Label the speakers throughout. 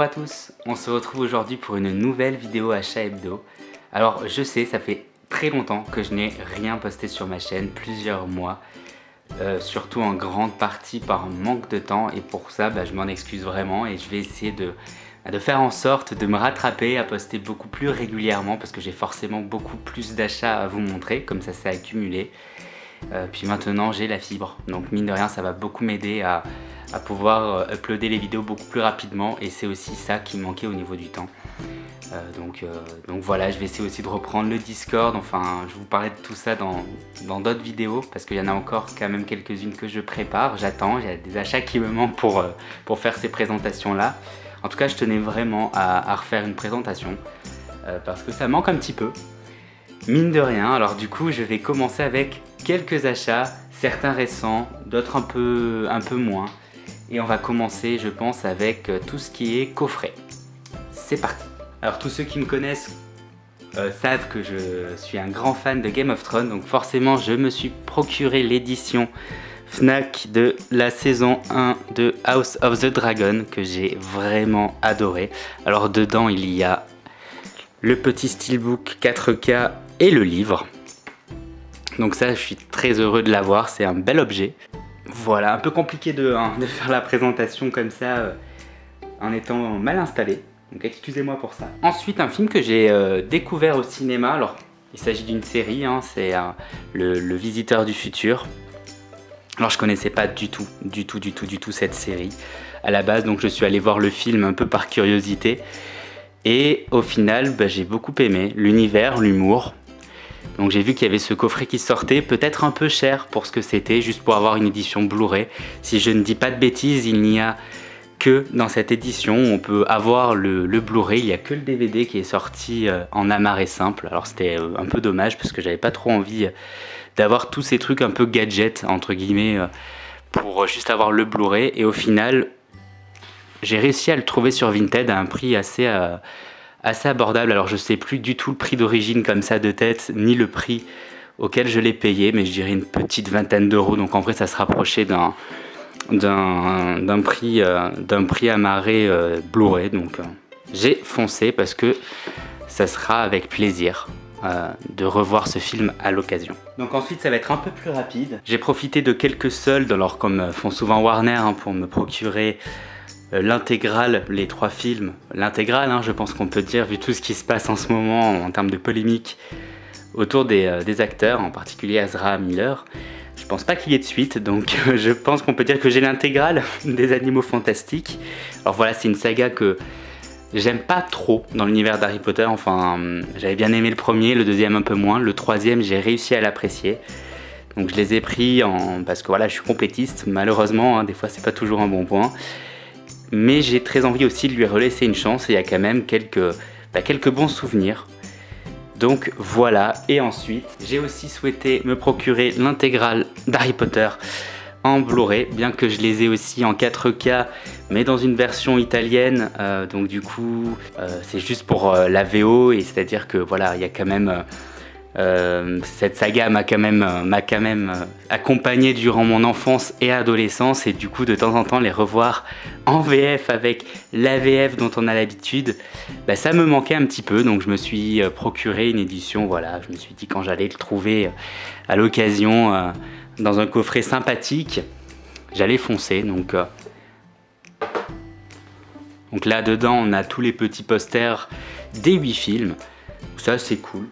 Speaker 1: à tous, on se retrouve aujourd'hui pour une nouvelle vidéo achat hebdo. Alors je sais, ça fait très longtemps que je n'ai rien posté sur ma chaîne, plusieurs mois, surtout en grande partie par manque de temps, et pour ça je m'en excuse vraiment et je vais essayer de faire en sorte de me rattraper à poster beaucoup plus régulièrement parce que j'ai forcément beaucoup plus d'achats à vous montrer, comme ça s'est accumulé. Puis maintenant j'ai la fibre, donc mine de rien ça va beaucoup m'aider à pouvoir uploader les vidéos beaucoup plus rapidement, et c'est aussi ça qui manquait au niveau du temps. Donc voilà, je vais essayer aussi de reprendre le Discord, enfin je vous parlerai de tout ça dans d'autres vidéos parce qu'il y en a encore quand même quelques-unes que je prépare, j'attends, il y a des achats qui me manquent pour faire ces présentations là. En tout cas je tenais vraiment à refaire une présentation parce que ça manque un petit peu, mine de rien. Alors du coup je vais commencer avec quelques achats, certains récents, d'autres un peu moins. Et on va commencer, je pense, avec tout ce qui est coffret. C'est parti. Alors tous ceux qui me connaissent savent que je suis un grand fan de Game of Thrones. Donc forcément, je me suis procuré l'édition Fnac de la saison 1 de House of the Dragon, que j'ai vraiment adoré. Alors dedans, il y a le petit steelbook 4K et le livre. Donc ça, je suis très heureux de l'avoir, c'est un bel objet. Voilà, un peu compliqué de faire la présentation comme ça en étant mal installé, donc excusez-moi pour ça. Ensuite, un film que j'ai découvert au cinéma, alors il s'agit d'une série, c'est le Visiteur du futur. Alors je connaissais pas du tout cette série à la base, donc je suis allé voir le film un peu par curiosité. Et au final, j'ai beaucoup aimé l'univers, l'humour. Donc j'ai vu qu'il y avait ce coffret qui sortait, peut-être un peu cher pour ce que c'était, juste pour avoir une édition Blu-ray. Si je ne dis pas de bêtises, il n'y a que dans cette édition, on peut avoir le Blu-ray, il n'y a que le DVD qui est sorti en amarré simple. Alors c'était un peu dommage parce que j'avais pas trop envie d'avoir tous ces trucs un peu gadgets, entre guillemets, pour juste avoir le Blu-ray. Et au final, j'ai réussi à le trouver sur Vinted à un prix assez abordable. Alors je sais plus du tout le prix d'origine comme ça de tête, ni le prix auquel je l'ai payé, mais je dirais une petite vingtaine d'euros. Donc en vrai ça se rapprochait d'un prix amarré Blu-ray. Donc j'ai foncé parce que ça sera avec plaisir de revoir ce film à l'occasion. Donc ensuite ça va être un peu plus rapide. J'ai profité de quelques soldes, alors comme font souvent Warner, pour me procurer l'intégrale, les 3 films, l'intégrale, je pense qu'on peut dire, vu tout ce qui se passe en ce moment en termes de polémique autour des acteurs, en particulier Ezra Miller. Je pense pas qu'il y ait de suite, donc je pense qu'on peut dire que j'ai l'intégrale des Animaux Fantastiques. Alors voilà, c'est une saga que j'aime pas trop dans l'univers d'Harry Potter. Enfin, j'avais bien aimé le premier, le deuxième un peu moins, le troisième j'ai réussi à l'apprécier. Donc je les ai pris parce que voilà, je suis complétiste, malheureusement, des fois c'est pas toujours un bon point. Mais j'ai très envie aussi de lui relaisser une chance, et il y a quand même quelques bons souvenirs. Donc voilà, et ensuite j'ai aussi souhaité me procurer l'intégrale d'Harry Potter en Blu-ray, bien que je les ai aussi en 4K, mais dans une version italienne. Donc du coup, c'est juste pour la VO, et c'est-à-dire que voilà, il y a quand même... cette saga m'a quand même accompagné durant mon enfance et adolescence, et du coup de temps en temps les revoir en VF avec la VF dont on a l'habitude, ça me manquait un petit peu. Donc je me suis procuré une édition, voilà, je me suis dit quand j'allais le trouver à l'occasion dans un coffret sympathique, j'allais foncer. Donc là dedans on a tous les petits posters des 8 films, ça c'est cool.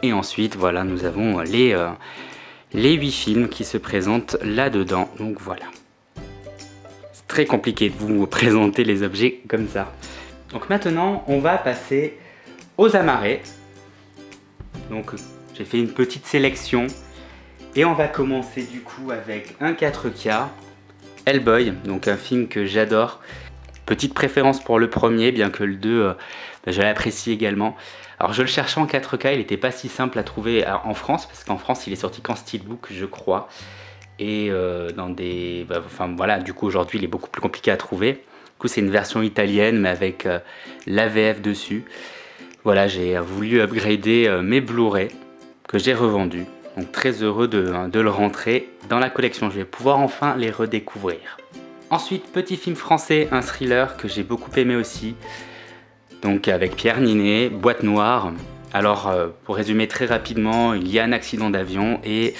Speaker 1: Et ensuite, voilà, nous avons les 8 films qui se présentent là-dedans. Donc voilà. C'est très compliqué de vous présenter les objets comme ça. Donc maintenant, on va passer aux amarrés. Donc j'ai fait une petite sélection. Et on va commencer du coup avec un 4K, Hellboy, donc un film que j'adore. Petite préférence pour le premier, bien que le 2, je l'apprécie également. Alors je le cherchais en 4K, il n'était pas si simple à trouver en France, parce qu'en France il est sorti qu'en steelbook, je crois. Et dans des... enfin voilà, du coup aujourd'hui il est beaucoup plus compliqué à trouver. Du coup c'est une version italienne, mais avec l'AVF dessus. Voilà, j'ai voulu upgrader mes Blu-ray, que j'ai revendus. Donc très heureux de le rentrer dans la collection, je vais pouvoir enfin les redécouvrir. Ensuite, petit film français, un thriller que j'ai beaucoup aimé aussi. Donc avec Pierre Ninet, Boîte Noire. Alors pour résumer très rapidement, il y a un accident d'avion et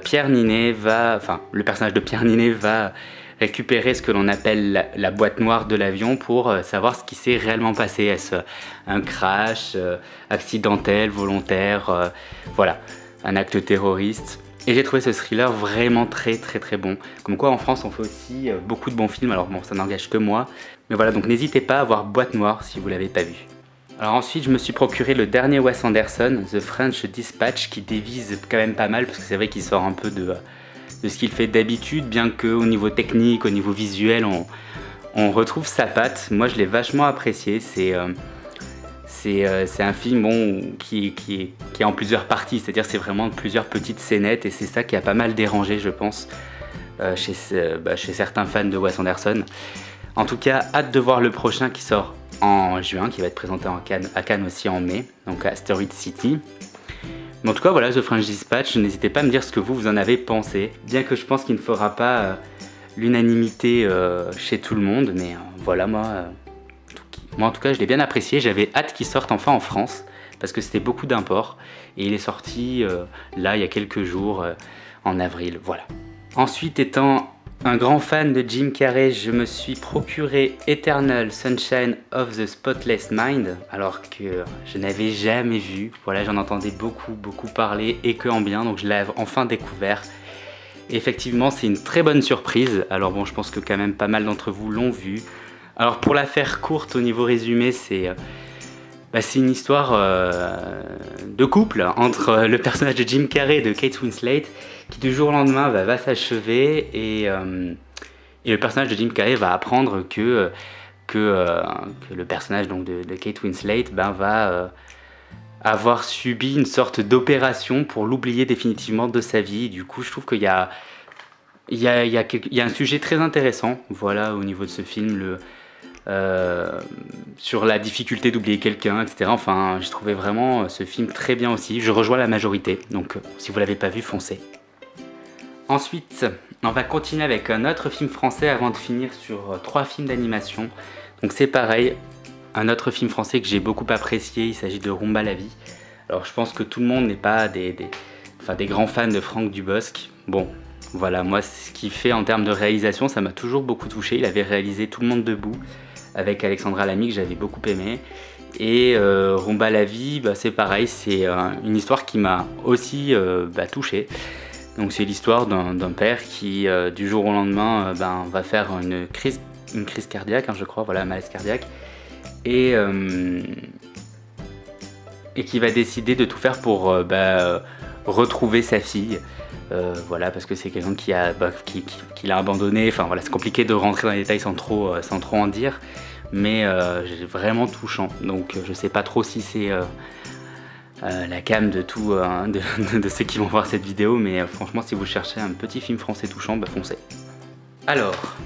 Speaker 1: Pierre Ninet va, enfin le personnage de Pierre Ninet va récupérer ce que l'on appelle la boîte noire de l'avion pour savoir ce qui s'est réellement passé. Est-ce un crash, accidentel, volontaire, voilà, un acte terroriste. Et j'ai trouvé ce thriller vraiment très bon. Comme quoi en France on fait aussi beaucoup de bons films, alors bon ça n'engage que moi. Mais voilà, donc n'hésitez pas à voir Boîte Noire si vous ne l'avez pas vu. Alors ensuite je me suis procuré le dernier Wes Anderson, The French Dispatch, qui dévise quand même pas mal parce que c'est vrai qu'il sort un peu de ce qu'il fait d'habitude, bien qu'au niveau technique, au niveau visuel, on retrouve sa patte. Moi je l'ai vachement apprécié, c'est un film bon, qui est en plusieurs parties, c'est-à-dire c'est vraiment plusieurs petites scénettes et c'est ça qui a pas mal dérangé je pense chez certains fans de Wes Anderson. En tout cas, hâte de voir le prochain qui sort en juin, qui va être présenté à Cannes aussi en mai, donc à Asteroid City. Mais en tout cas voilà, The French Dispatch, n'hésitez pas à me dire ce que vous en avez pensé, bien que je pense qu'il ne fera pas l'unanimité chez tout le monde, mais voilà, moi en tout cas je l'ai bien apprécié, j'avais hâte qu'il sorte enfin en France, parce que c'était beaucoup d'imports, et il est sorti là il y a quelques jours, en avril, voilà. Ensuite, étant un grand fan de Jim Carrey, je me suis procuré Eternal Sunshine of the Spotless Mind, alors que je n'avais jamais vu, voilà, j'en entendais beaucoup parler, et que en bien, donc je l'ai enfin découvert. Et effectivement c'est une très bonne surprise, alors bon je pense que quand même pas mal d'entre vous l'ont vu. Alors pour la faire courte au niveau résumé, c'est une histoire de couple entre le personnage de Jim Carrey et de Kate Winslet qui du jour au lendemain va s'achever et le personnage de Jim Carrey va apprendre que le personnage donc, de Kate Winslet va avoir subi une sorte d'opération pour l'oublier définitivement de sa vie. Du coup je trouve qu'il y a un sujet très intéressant, voilà, au niveau de ce film, sur la difficulté d'oublier quelqu'un, etc. Enfin, j'ai trouvé vraiment ce film très bien aussi. Je rejoins la majorité, donc si vous l'avez pas vu, foncez. Ensuite, on va continuer avec un autre film français avant de finir sur 3 films d'animation. Donc c'est pareil, un autre film français que j'ai beaucoup apprécié, il s'agit de Rumba la vie. Alors je pense que tout le monde n'est pas des grands fans de Franck Dubosc. Bon, voilà, moi ce qu'il fait en termes de réalisation, ça m'a toujours beaucoup touché. Il avait réalisé Tout le monde debout avec Alexandra Lamy que j'avais beaucoup aimé. Et Rumba la vie, c'est pareil, c'est une histoire qui m'a aussi touché. Donc c'est l'histoire d'un père qui du jour au lendemain va faire une crise cardiaque, je crois, voilà, un malaise cardiaque. Et qui va décider de tout faire pour retrouver sa fille. Voilà, parce que c'est quelqu'un qui l'a abandonné. Enfin voilà, c'est compliqué de rentrer dans les détails sans trop en dire, mais vraiment touchant. Donc je sais pas trop si c'est la came de tout de ceux qui vont voir cette vidéo, mais franchement si vous cherchez un petit film français touchant, foncez. Alors,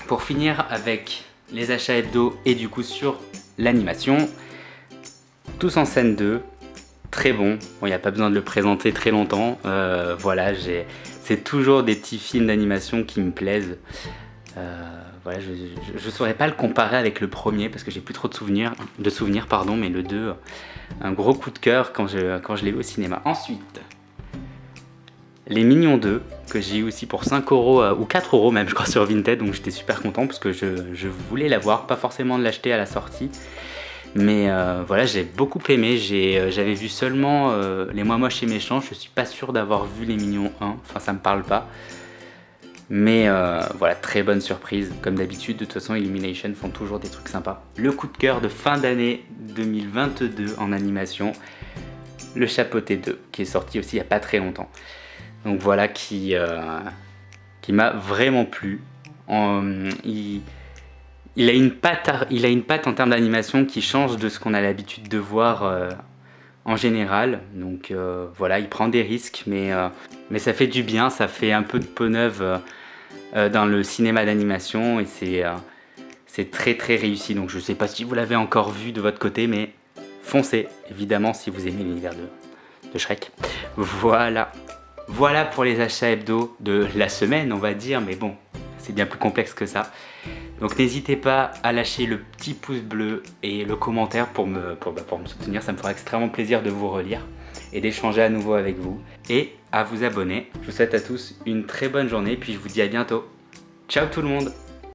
Speaker 1: pour finir avec les achats hebdo et du coup sur l'animation, Tous en scène 2. Très bon, il n'y a pas besoin de le présenter très longtemps, voilà, c'est toujours des petits films d'animation qui me plaisent. Voilà, je ne saurais pas le comparer avec le premier parce que j'ai plus trop de souvenirs, mais le 2, un gros coup de cœur quand je l'ai vu au cinéma. Ensuite, Les Mignons 2, que j'ai eu aussi pour 5 € ou 4 € même je crois sur Vinted, donc j'étais super content parce que je voulais l'avoir, pas forcément de l'acheter à la sortie. Mais voilà, j'ai beaucoup aimé, j'avais vu seulement Les Moi Moches et Méchants, je suis pas sûr d'avoir vu Les Mignons 1, enfin ça me parle pas. Mais voilà, très bonne surprise, comme d'habitude, de toute façon Illumination font toujours des trucs sympas. Le coup de cœur de fin d'année 2022 en animation, Le Chapeauté 2, qui est sorti aussi il n'y a pas très longtemps. Donc voilà, qui m'a vraiment plu. Il a une patte en termes d'animation qui change de ce qu'on a l'habitude de voir en général. Donc voilà, il prend des risques, mais ça fait du bien, ça fait un peu de peau neuve dans le cinéma d'animation et c'est très réussi. Donc je sais pas si vous l'avez encore vu de votre côté, mais foncez, évidemment, si vous aimez l'univers de Shrek. Voilà pour les achats hebdo de la semaine, on va dire, mais bon, c'est bien plus complexe que ça. Donc n'hésitez pas à lâcher le petit pouce bleu et le commentaire pour me soutenir, ça me fera extrêmement plaisir de vous relire et d'échanger à nouveau avec vous. Et à vous abonner. Je vous souhaite à tous une très bonne journée, puis je vous dis à bientôt. Ciao tout le monde!